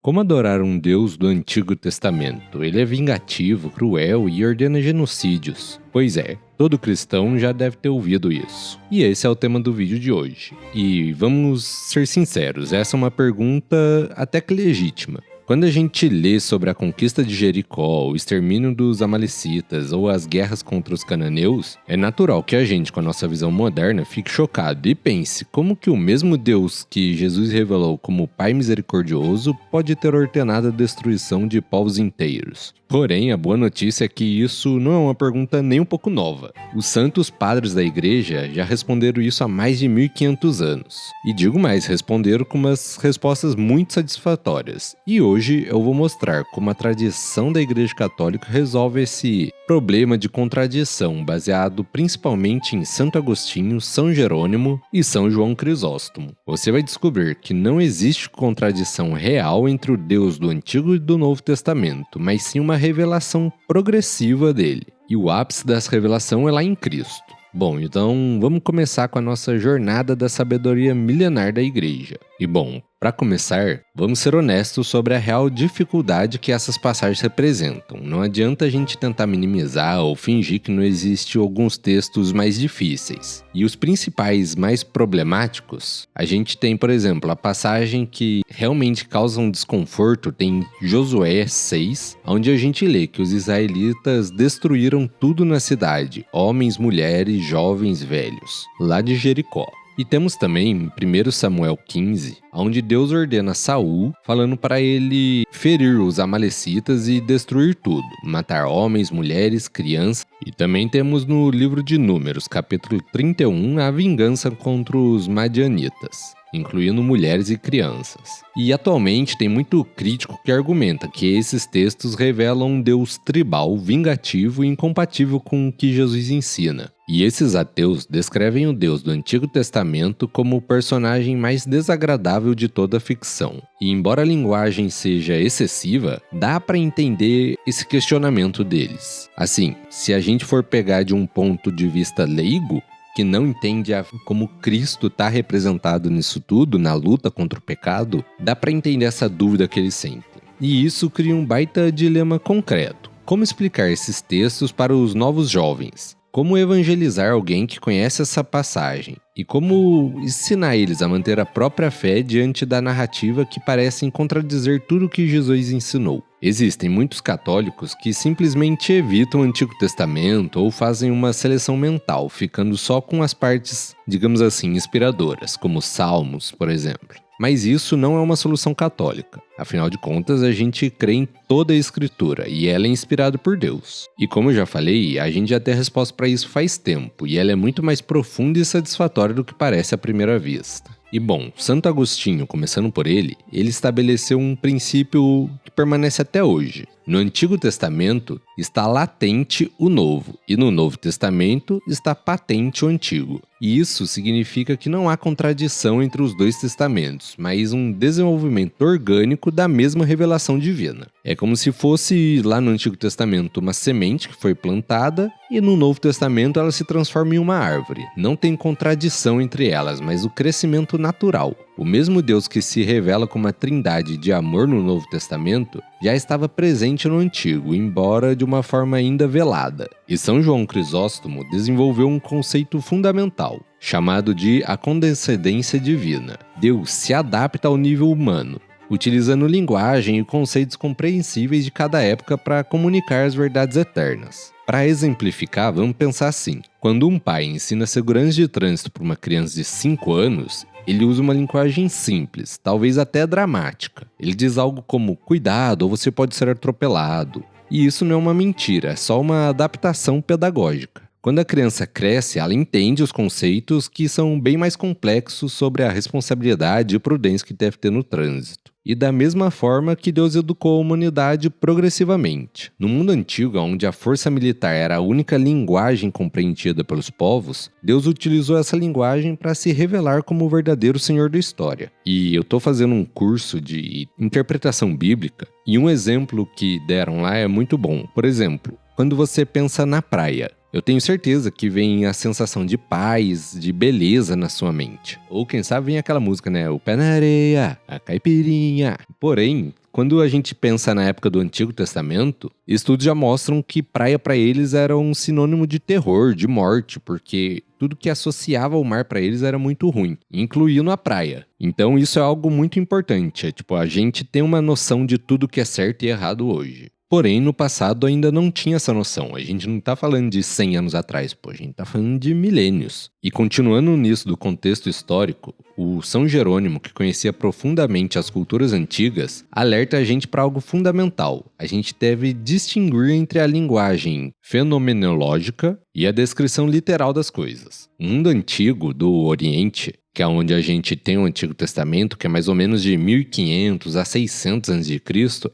Como adorar um Deus do Antigo Testamento? Ele é vingativo, cruel e ordena genocídios. Pois é, todo cristão já deve ter ouvido isso. E esse é o tema do vídeo de hoje. E vamos ser sinceros, essa é uma pergunta até que legítima. Quando a gente lê sobre a conquista de Jericó, o extermínio dos amalecitas ou as guerras contra os cananeus, é natural que a gente, com a nossa visão moderna, fique chocado e pense como que o mesmo Deus que Jesus revelou como Pai misericordioso pode ter ordenado a destruição de povos inteiros. Porém, a boa notícia é que isso não é uma pergunta nem um pouco nova. Os santos padres da igreja já responderam isso há mais de 1500 anos. E digo mais, responderam com umas respostas muito satisfatórias. E hoje eu vou mostrar como a tradição da Igreja Católica resolve esse problema de contradição, baseado principalmente em Santo Agostinho, São Jerônimo e São João Crisóstomo. Você vai descobrir que não existe contradição real entre o Deus do Antigo e do Novo Testamento, mas sim uma revelação progressiva dele. E o ápice dessa revelação é lá em Cristo. Bom, então vamos começar com a nossa jornada da sabedoria milenar da Igreja. E bom, para começar, vamos ser honestos sobre a real dificuldade que essas passagens representam. Não adianta a gente tentar minimizar ou fingir que não existem alguns textos mais difíceis. E os principais mais problemáticos, a gente tem, por exemplo, a passagem que realmente causa um desconforto, tem Josué 6, onde a gente lê que os israelitas destruíram tudo na cidade, homens, mulheres, jovens, velhos, lá de Jericó. E temos também 1 Samuel 15, onde Deus ordena a Saul, falando para ele ferir os amalecitas e destruir tudo, matar homens, mulheres, crianças. E também temos no livro de Números, capítulo 31, a vingança contra os madianitas, incluindo mulheres e crianças. E atualmente tem muito crítico que argumenta que esses textos revelam um Deus tribal, vingativo e incompatível com o que Jesus ensina. E esses ateus descrevem o Deus do Antigo Testamento como o personagem mais desagradável de toda a ficção. E embora a linguagem seja excessiva, dá para entender esse questionamento deles. Assim, se a gente for pegar de um ponto de vista leigo, que não entende como Cristo está representado nisso tudo, na luta contra o pecado, dá para entender essa dúvida que eles sentem. E isso cria um baita dilema concreto. Como explicar esses textos para os novos jovens? Como evangelizar alguém que conhece essa passagem? E como ensinar eles a manter a própria fé diante da narrativa que parecem contradizer tudo o que Jesus ensinou? Existem muitos católicos que simplesmente evitam o Antigo Testamento ou fazem uma seleção mental, ficando só com as partes, digamos assim, inspiradoras, como Salmos, por exemplo. Mas isso não é uma solução católica. Afinal de contas, a gente crê em toda a Escritura e ela é inspirada por Deus. E como eu já falei, a gente já tem a resposta para isso faz tempo e ela é muito mais profunda e satisfatória do que parece à primeira vista. E bom, Santo Agostinho, começando por ele estabeleceu um princípio que permanece até hoje. No Antigo Testamento está latente o Novo, e no Novo Testamento está patente o Antigo. E isso significa que não há contradição entre os dois testamentos, mas um desenvolvimento orgânico da mesma revelação divina. É como se fosse lá no Antigo Testamento uma semente que foi plantada, e no Novo Testamento ela se transforma em uma árvore. Não tem contradição entre elas, mas o crescimento natural. O mesmo Deus que se revela como a trindade de amor no Novo Testamento já estava presente no Antigo, embora de uma forma ainda velada. E São João Crisóstomo desenvolveu um conceito fundamental, chamado de a condescendência divina. Deus se adapta ao nível humano, utilizando linguagem e conceitos compreensíveis de cada época para comunicar as verdades eternas. Para exemplificar, vamos pensar assim. Quando um pai ensina segurança de trânsito para uma criança de 5 anos, ele usa uma linguagem simples, talvez até dramática. Ele diz algo como, cuidado, ou você pode ser atropelado. E isso não é uma mentira, é só uma adaptação pedagógica. Quando a criança cresce, ela entende os conceitos que são bem mais complexos sobre a responsabilidade e prudência que deve ter no trânsito. E da mesma forma que Deus educou a humanidade progressivamente. No mundo antigo, onde a força militar era a única linguagem compreendida pelos povos, Deus utilizou essa linguagem para se revelar como o verdadeiro Senhor da história. E eu estou fazendo um curso de interpretação bíblica, e um exemplo que deram lá é muito bom. Por exemplo, quando você pensa na praia, eu tenho certeza que vem a sensação de paz, de beleza na sua mente. Ou quem sabe vem aquela música, né? O pé na areia, a caipirinha. Porém, Quando a gente pensa na época do Antigo Testamento, estudos já mostram que praia para eles era um sinônimo de terror, de morte, porque tudo que associava ao mar para eles era muito ruim, incluindo a praia. Então isso é algo muito importante, a gente tem uma noção de tudo que é certo e errado hoje. Porém, no passado ainda não tinha essa noção. A gente não tá falando de 100 anos atrás, a gente tá falando de milênios. E continuando nisso do contexto histórico, o São Jerônimo, que conhecia profundamente as culturas antigas, alerta a gente para algo fundamental. A gente deve distinguir entre a linguagem fenomenológica e a descrição literal das coisas. O mundo antigo do Oriente, que é onde a gente tem o Antigo Testamento, que é mais ou menos de 1500 a 600 a.C.,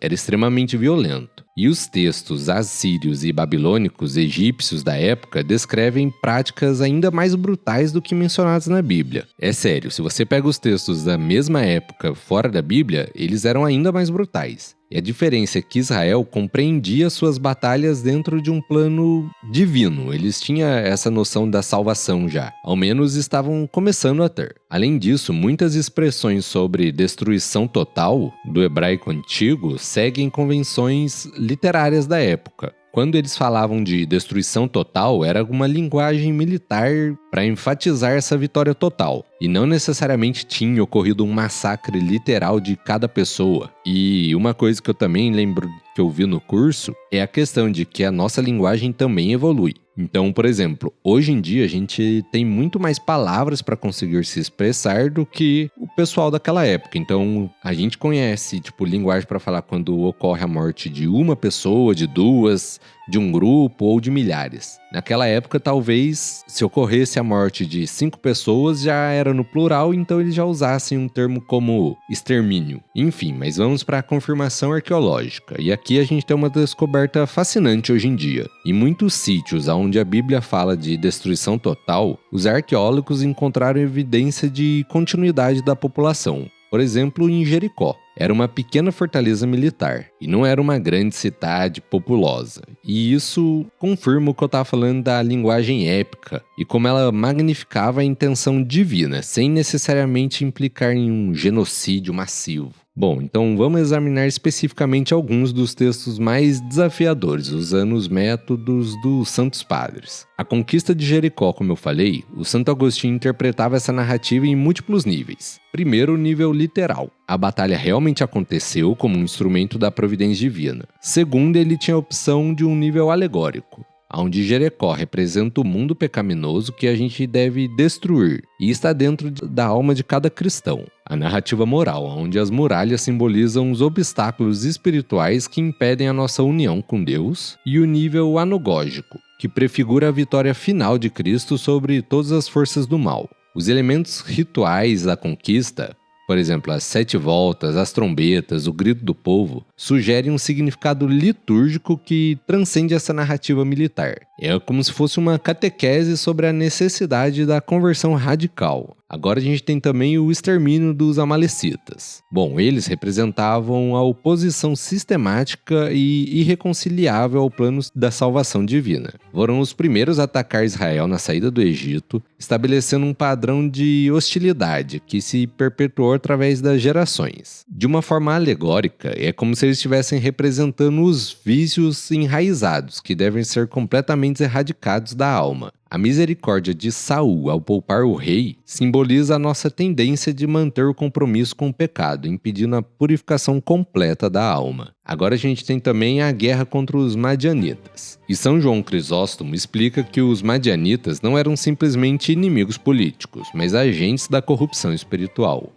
era extremamente violento. E os textos assírios e babilônicos egípcios da época descrevem práticas ainda mais brutais do que mencionadas na Bíblia. É sério, se você pega os textos da mesma época fora da Bíblia, eles eram ainda mais brutais. E a diferença é que Israel compreendia suas batalhas dentro de um plano divino. Eles tinham essa noção da salvação já. Ao menos estavam começando a ter. Além disso, muitas expressões sobre destruição total do hebraico antigo seguem convenções literárias da época. Quando eles falavam de destruição total, era uma linguagem militar para enfatizar essa vitória total. E não necessariamente tinha ocorrido um massacre literal de cada pessoa. E uma coisa que eu também lembro que eu vi no curso é a questão de que a nossa linguagem também evolui. Então, por exemplo, hoje em dia a gente tem muito mais palavras para conseguir se expressar do que o pessoal daquela época. Então, a gente conhece, linguagem para falar quando ocorre a morte de uma pessoa, de duas, de um grupo ou de milhares. Naquela época, talvez, se ocorresse a morte de 5 pessoas, já era no plural, então eles já usassem um termo como extermínio. Enfim, mas vamos para a confirmação arqueológica. E aqui a gente tem uma descoberta fascinante hoje em dia. Em muitos sítios onde a Bíblia fala de destruição total, os arqueólogos encontraram evidência de continuidade da população. Por exemplo, em Jericó. Era uma pequena fortaleza militar e não era uma grande cidade populosa. E isso confirma o que eu estava falando da linguagem épica e como ela magnificava a intenção divina, sem necessariamente implicar em um genocídio massivo. Bom, então vamos examinar especificamente alguns dos textos mais desafiadores, usando os métodos dos Santos Padres. A conquista de Jericó, como eu falei, o Santo Agostinho interpretava essa narrativa em múltiplos níveis. Primeiro, o nível literal. A batalha realmente aconteceu como um instrumento da providência divina. Segundo, ele tinha a opção de um nível alegórico, onde Jericó representa o mundo pecaminoso que a gente deve destruir e está dentro da alma de cada cristão. A narrativa moral, onde as muralhas simbolizam os obstáculos espirituais que impedem a nossa união com Deus, e o nível anagógico, que prefigura a vitória final de Cristo sobre todas as forças do mal. Os elementos rituais da conquista, por exemplo, as 7 voltas, as trombetas, o grito do povo, sugerem um significado litúrgico que transcende essa narrativa militar. É como se fosse uma catequese sobre a necessidade da conversão radical. Agora a gente tem também o extermínio dos amalecitas. Bom, eles representavam a oposição sistemática e irreconciliável ao plano da salvação divina. Foram os primeiros a atacar Israel na saída do Egito, estabelecendo um padrão de hostilidade que se perpetuou através das gerações. De uma forma alegórica, é como se eles estivessem representando os vícios enraizados que devem ser completamente erradicados da alma. A misericórdia de Saul ao poupar o rei simboliza a nossa tendência de manter o compromisso com o pecado, impedindo a purificação completa da alma. Agora a gente tem também a guerra contra os madianitas. E São João Crisóstomo explica que os madianitas não eram simplesmente inimigos políticos, mas agentes da corrupção espiritual.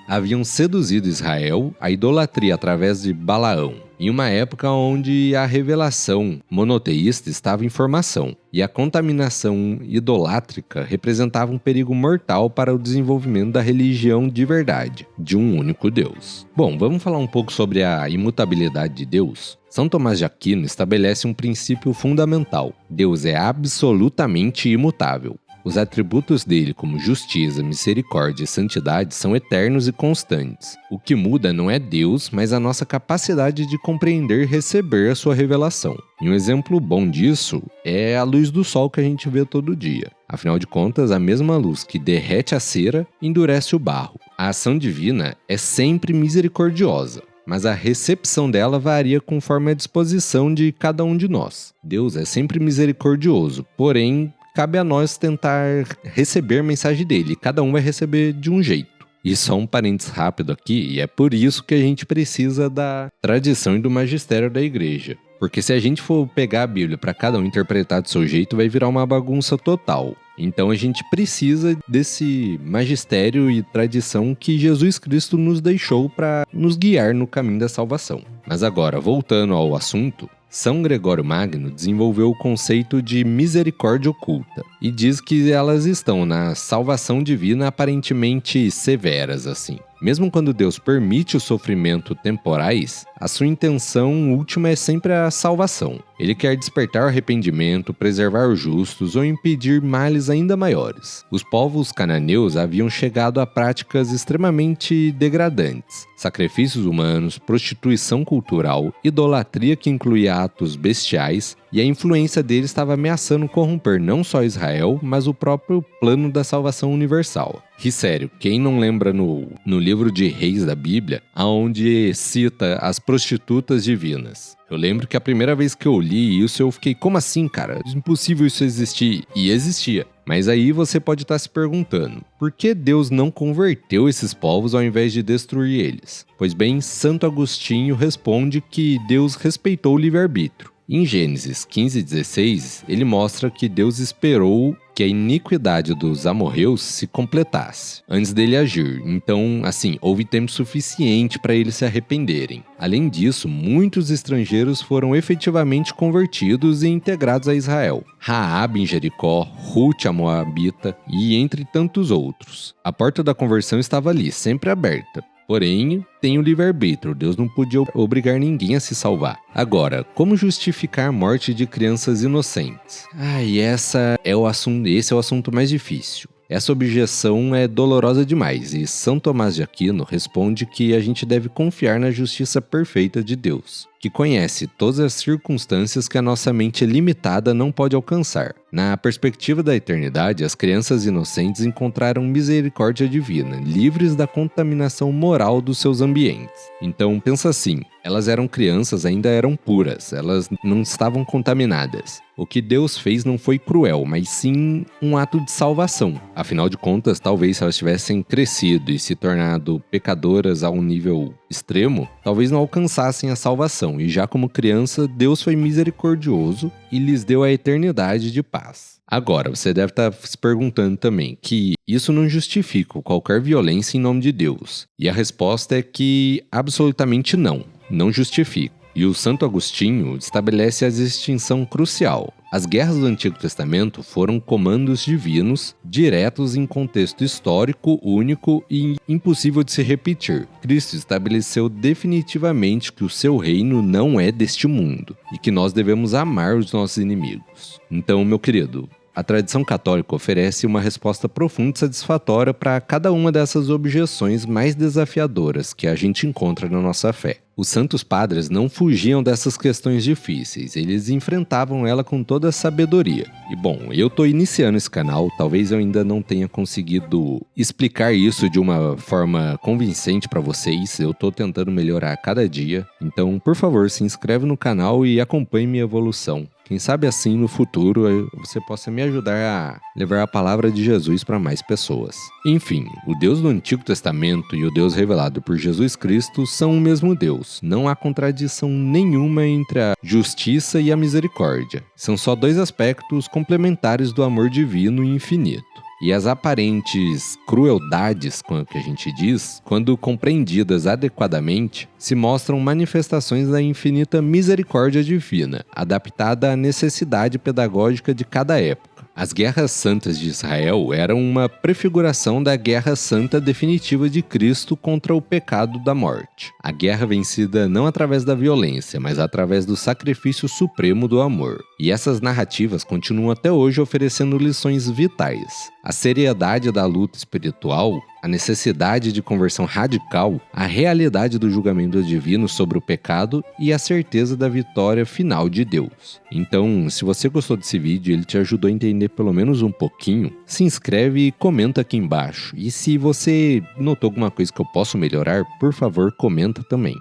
Haviam seduzido Israel à idolatria através de Balaão, em uma época onde a revelação monoteísta estava em formação, e a contaminação idolátrica representava um perigo mortal para o desenvolvimento da religião de verdade, de um único Deus. Bom, vamos falar um pouco sobre a imutabilidade de Deus? São Tomás de Aquino estabelece um princípio fundamental: Deus é absolutamente imutável. Os atributos dele, como justiça, misericórdia e santidade, são eternos e constantes. O que muda não é Deus, mas a nossa capacidade de compreender e receber a sua revelação. E um exemplo bom disso é a luz do sol que a gente vê todo dia. Afinal de contas, a mesma luz que derrete a cera endurece o barro. A ação divina é sempre misericordiosa, mas a recepção dela varia conforme a disposição de cada um de nós. Deus é sempre misericordioso, porém, cabe a nós tentar receber a mensagem dele. Cada um vai receber de um jeito. E só um parênteses rápido aqui, e é por isso que a gente precisa da tradição e do magistério da igreja. Porque se a gente for pegar a Bíblia para cada um interpretar do seu jeito, vai virar uma bagunça total. Então a gente precisa desse magistério e tradição que Jesus Cristo nos deixou para nos guiar no caminho da salvação. Mas agora, voltando ao assunto, São Gregório Magno desenvolveu o conceito de misericórdia oculta e diz que elas estão na salvação divina aparentemente severas assim. Mesmo quando Deus permite o sofrimento temporais, a sua intenção última é sempre a salvação. Ele quer despertar o arrependimento, preservar os justos ou impedir males ainda maiores. Os povos cananeus haviam chegado a práticas extremamente degradantes. Sacrifícios humanos, prostituição cultural, idolatria que incluía atos bestiais, e a influência dele estava ameaçando corromper não só Israel, mas o próprio plano da salvação universal. E sério, quem não lembra no livro de Reis da Bíblia, onde cita as prostitutas divinas? Eu lembro que a primeira vez que eu li isso, eu fiquei, como assim, cara? É impossível isso existir. E existia. Mas aí você pode estar se perguntando, por que Deus não converteu esses povos ao invés de destruir eles? Pois bem, Santo Agostinho responde que Deus respeitou o livre-arbítrio. Em Gênesis 15:16, ele mostra que Deus esperou que a iniquidade dos amorreus se completasse, antes dele agir. Então, assim, houve tempo suficiente para eles se arrependerem. Além disso, muitos estrangeiros foram efetivamente convertidos e integrados a Israel. Raabe em Jericó, Rute a Moabita e entre tantos outros. A porta da conversão estava ali, sempre aberta. Porém, tem o livre-arbítrio, Deus não podia obrigar ninguém a se salvar. Agora, como justificar a morte de crianças inocentes? E esse é o assunto mais difícil. Essa objeção é dolorosa demais e São Tomás de Aquino responde que a gente deve confiar na justiça perfeita de Deus, que conhece todas as circunstâncias que a nossa mente limitada não pode alcançar. Na perspectiva da eternidade, as crianças inocentes encontraram misericórdia divina, livres da contaminação moral dos seus ambientes. Então, pensa assim, elas eram crianças, ainda eram puras, elas não estavam contaminadas. O que Deus fez não foi cruel, mas sim um ato de salvação. Afinal de contas, talvez se elas tivessem crescido e se tornado pecadoras a um nível extremo, talvez não alcançassem a salvação. E já como criança, Deus foi misericordioso e lhes deu a eternidade de paz. Agora, você deve estar se perguntando também que isso não justifica qualquer violência em nome de Deus. E a resposta é que absolutamente não justifica. E o Santo Agostinho estabelece a distinção crucial. As guerras do Antigo Testamento foram comandos divinos, diretos em contexto histórico, único e impossível de se repetir. Cristo estabeleceu definitivamente que o seu reino não é deste mundo e que nós devemos amar os nossos inimigos. Então, meu querido, a tradição católica oferece uma resposta profunda e satisfatória para cada uma dessas objeções mais desafiadoras que a gente encontra na nossa fé. Os santos padres não fugiam dessas questões difíceis, eles enfrentavam ela com toda a sabedoria. E bom, eu tô iniciando esse canal, talvez eu ainda não tenha conseguido explicar isso de uma forma convincente para vocês, eu tô tentando melhorar a cada dia. Então, por favor, se inscreve no canal e acompanhe minha evolução. Quem sabe assim no futuro você possa me ajudar a levar a palavra de Jesus para mais pessoas. Enfim, o Deus do Antigo Testamento e o Deus revelado por Jesus Cristo são o mesmo Deus. Não há contradição nenhuma entre a justiça e a misericórdia. São só dois aspectos complementares do amor divino e infinito. E as aparentes crueldades, que a gente diz, quando compreendidas adequadamente, se mostram manifestações da infinita misericórdia divina, adaptada à necessidade pedagógica de cada época. As guerras santas de Israel eram uma prefiguração da guerra santa definitiva de Cristo contra o pecado da morte. A guerra vencida não através da violência, mas através do sacrifício supremo do amor. E essas narrativas continuam até hoje oferecendo lições vitais. A seriedade da luta espiritual, a necessidade de conversão radical, a realidade do julgamento divino sobre o pecado e a certeza da vitória final de Deus. Então, se você gostou desse vídeo e ele te ajudou a entender pelo menos um pouquinho, se inscreve e comenta aqui embaixo. E se você notou alguma coisa que eu posso melhorar, por favor, comenta também.